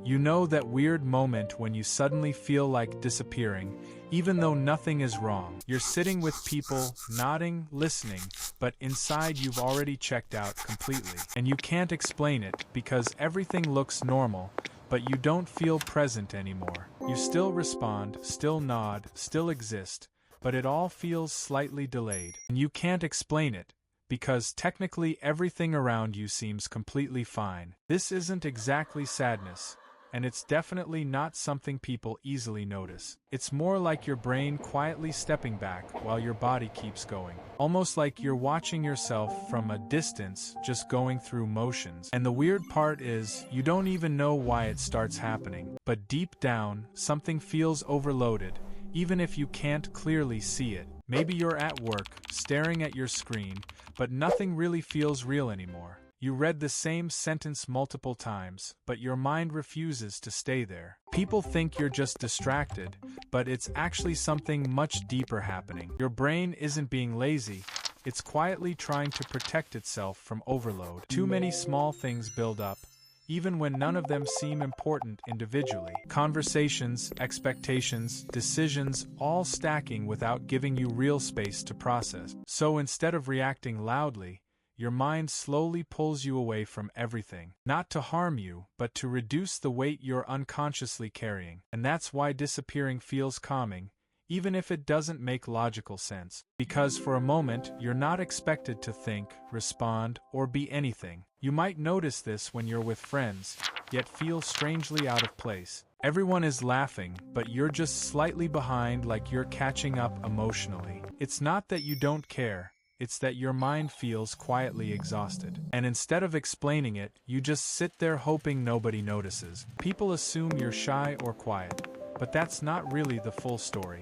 You know that weird moment when you suddenly feel like disappearing, even though nothing is wrong. You're sitting with people, nodding, listening, but inside you've already checked out completely. And you can't explain it because everything looks normal, but you don't feel present anymore. You still respond, still nod, still exist, but it all feels slightly delayed. And you can't explain it, because technically everything around you seems completely fine. This isn't exactly sadness, and it's definitely not something people easily notice. It's more like your brain quietly stepping back while your body keeps going. Almost like you're watching yourself from a distance, just going through motions. And the weird part is, you don't even know why it starts happening. But deep down, something feels overloaded, even if you can't clearly see it. Maybe you're at work, staring at your screen, but nothing really feels real anymore. You read the same sentence multiple times, but your mind refuses to stay there. People think you're just distracted, but it's actually something much deeper happening. Your brain isn't being lazy, it's quietly trying to protect itself from overload. Too many small things build up, even when none of them seem important individually. Conversations, expectations, decisions, all stacking without giving you real space to process. So instead of reacting loudly, your mind slowly pulls you away from everything. Not to harm you, but to reduce the weight you're unconsciously carrying. And that's why disappearing feels calming, even if it doesn't make logical sense. Because for a moment, you're not expected to think, respond, or be anything. You might notice this when you're with friends, yet feel strangely out of place. Everyone is laughing, but you're just slightly behind, like you're catching up emotionally. It's not that you don't care, it's that your mind feels quietly exhausted. And instead of explaining it, you just sit there hoping nobody notices. People assume you're shy or quiet, but that's not really the full story.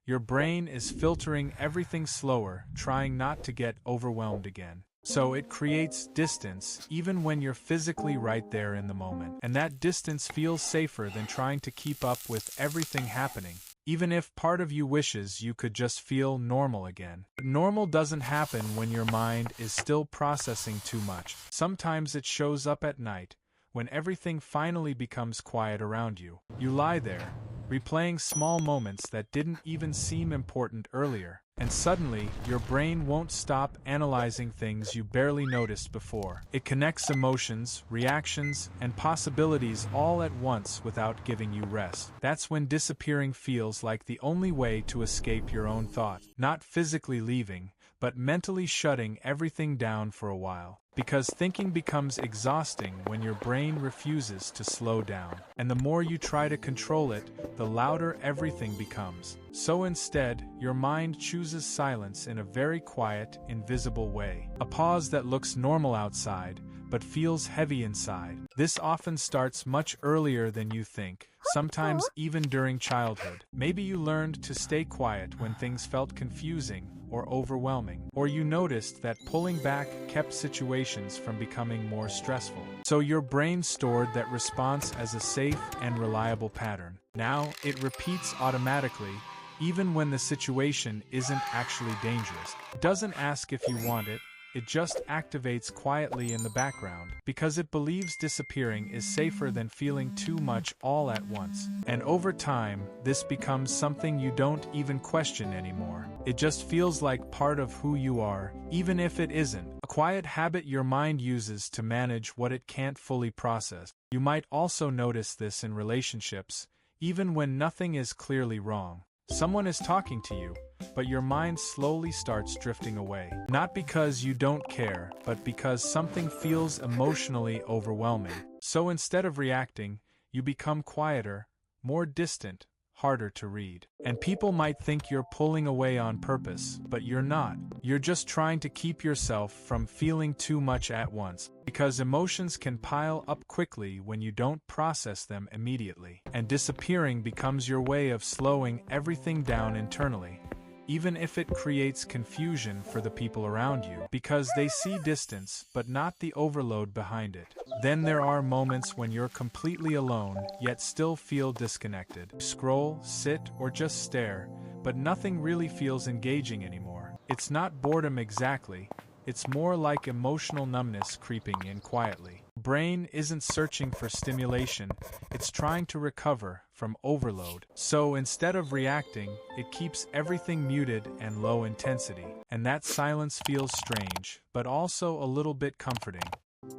Your brain is filtering everything slower, trying not to get overwhelmed again. So it creates distance, even when you're physically right there in the moment. And that distance feels safer than trying to keep up with everything happening, even if part of you wishes you could just feel normal again. But normal doesn't happen when your mind is still processing too much. Sometimes it shows up at night, when everything finally becomes quiet around you. You lie there, replaying small moments that didn't even seem important earlier. And suddenly, your brain won't stop analyzing things you barely noticed before. It connects emotions, reactions, and possibilities all at once without giving you rest. That's when disappearing feels like the only way to escape your own thought. Not physically leaving, but mentally shutting everything down for a while. Because thinking becomes exhausting when your brain refuses to slow down. And the more you try to control it, the louder everything becomes. So instead, your mind chooses silence in a very quiet, invisible way. A pause that looks normal outside, but feels heavy inside. This often starts much earlier than you think, sometimes even during childhood. Maybe you learned to stay quiet when things felt confusing or overwhelming, or you noticed that pulling back kept situations from becoming more stressful. So your brain stored that response as a safe and reliable pattern. Now it repeats automatically, even when the situation isn't actually dangerous. It doesn't ask if you want it, it just activates quietly in the background, because it believes disappearing is safer than feeling too much all at once. And over time, this becomes something you don't even question anymore. It just feels like part of who you are, even if it isn't. A quiet habit your mind uses to manage what it can't fully process. You might also notice this in relationships, even when nothing is clearly wrong. Someone is talking to you, but your mind slowly starts drifting away. Not because you don't care, but because something feels emotionally overwhelming. So instead of reacting, you become quieter, more distant, harder to read. And people might think you're pulling away on purpose, but you're not. You're just trying to keep yourself from feeling too much at once. Because emotions can pile up quickly when you don't process them immediately. And disappearing becomes your way of slowing everything down internally, even if it creates confusion for the people around you, because they see distance but not the overload behind it. Then there are moments when you're completely alone, yet still feel disconnected. Scroll, sit, or just stare, but nothing really feels engaging anymore. It's not boredom exactly, it's more like emotional numbness creeping in quietly. brain isn't searching for stimulation, it's trying to recover from overload. So instead of reacting, it keeps everything muted and low intensity. And that silence feels strange, but also a little bit comforting.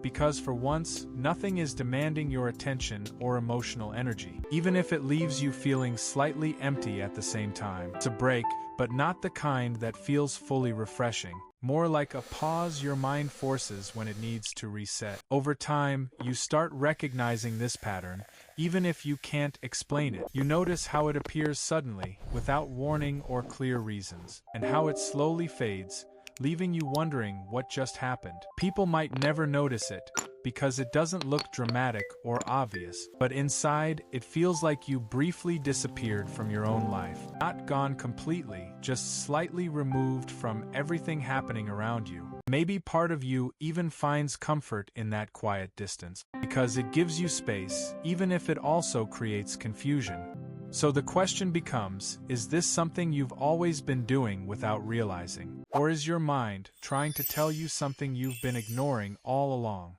Because for once, nothing is demanding your attention or emotional energy, even if it leaves you feeling slightly empty at the same time. It's a break, but not the kind that feels fully refreshing. More like a pause your mind forces when it needs to reset. Over time, you start recognizing this pattern, even if you can't explain it. You notice how it appears suddenly, without warning or clear reasons, and how it slowly fades, leaving you wondering what just happened. People might never notice it, because it doesn't look dramatic or obvious, but inside, it feels like you briefly disappeared from your own life. Not gone completely, just slightly removed from everything happening around you. Maybe part of you even finds comfort in that quiet distance, because it gives you space, even if it also creates confusion. So the question becomes, is this something you've always been doing without realizing? Or is your mind trying to tell you something you've been ignoring all along?